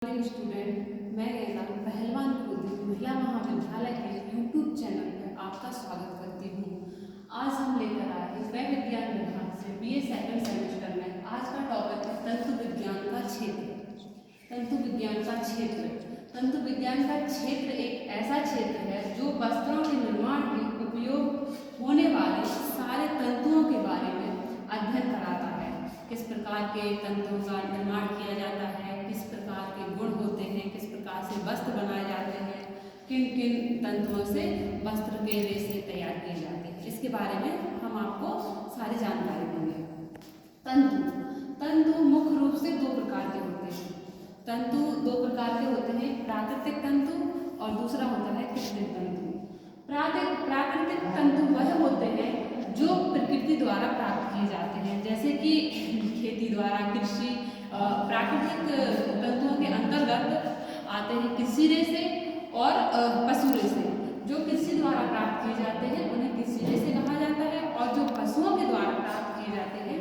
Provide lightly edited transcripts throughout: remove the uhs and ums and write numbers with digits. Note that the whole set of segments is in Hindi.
स्टूडेंट, मैं गैला पहलवान कुलदीप महिला महाविद्यालय के यूट्यूब चैनल पर आपका स्वागत करती हूँ। आज हम लेकर आए गृह विज्ञान विभाग से बीए सेकंड सेमेस्टर में आज का टॉपिक है तंतु विज्ञान का क्षेत्र। तंतु विज्ञान का क्षेत्र तंतु विज्ञान का क्षेत्र एक ऐसा क्षेत्र है जो वस्त्रों के निर्माण में उपयोग होने वाले सारे तंतुओं के बारे में अध्ययन कराता है। किस प्रकार के तंतुओं का निर्माण किया जाता है, किस प्रकार के गुण होते हैं, किस प्रकार से वस्त्र बनाए जाते हैं, किन किन तंतुओं से वस्त्र के रेशे तैयार किए जाते हैं, इसके बारे में हम आपको सारी जानकारी देंगे। तंतु मुख्य रूप से दो प्रकार के होते हैं। तंतु दो प्रकार के होते हैं, प्राकृतिक तंतु और दूसरा होता है कृत्रिम तंतु। प्राकृतिक तंतु वह होते हैं जो प्रकृति द्वारा प्राप्त किए जाते हैं, जैसे कि खेती द्वारा, कृषि। प्राकृतिक तंतुओं के अंतर्गत आते हैं कृषि रेशे और पशु रेशे। जो कृषि द्वारा प्राप्त किए जाते हैं उन्हें कृषि रेशे कहा जाता है और जो पशुओं के द्वारा प्राप्त किए जाते हैं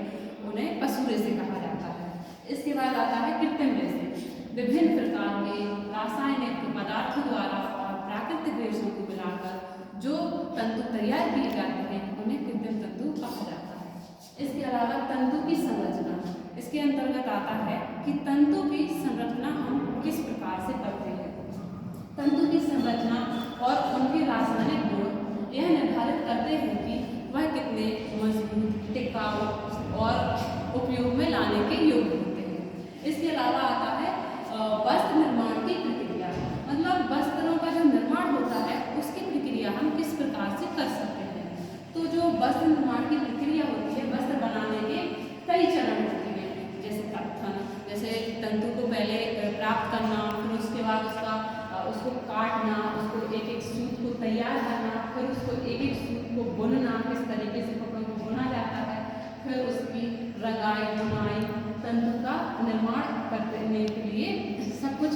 उन्हें पशु रेशे कहा जाता है। इसके बाद आता है कृत्रिम रेशे। विभिन्न प्रकार के रासायनिक पदार्थों द्वारा और प्राकृतिक रेशों को मिलाकर जो तंतु तैयार किए जाते हैं उन्हें कृत्रिम तंतु कहा जाता है। इसके अलावा तंतु की संरचना, इसके अंतर्गत आता है कि तंतु की संरचना हम किस प्रकार से करते हैं। तंतु की संरचना और उनके रासायनिक गुण यह निर्धारित करते हैं कि वह कितने मजबूत, टिकाऊ और उपयोग में लाने के योग्य होते हैं। इसके अलावा आता है वस्त्र निर्माण की प्रक्रिया, मतलब वस्त्रों का जो निर्माण होता है उसकी प्रक्रिया हम किस प्रकार से कर सकते हैं। तो जो वस्त्र निर्माण की प्रक्रिया होती है, वस्त्र बनाने के कई चरण होते हैं, जैसे कत्थन, जैसे तंतु को पहले प्राप्त करना, फिर उसके बाद उसको काटना, उसको एक एक सूत को तैयार करना, फिर उसको एक एक सूत को बुनना, किस तरीके से कपड़ों को बुना जाता है, फिर उसकी रंगाई, बुनाई, तंतु का निर्माण करने के लिए सब कुछ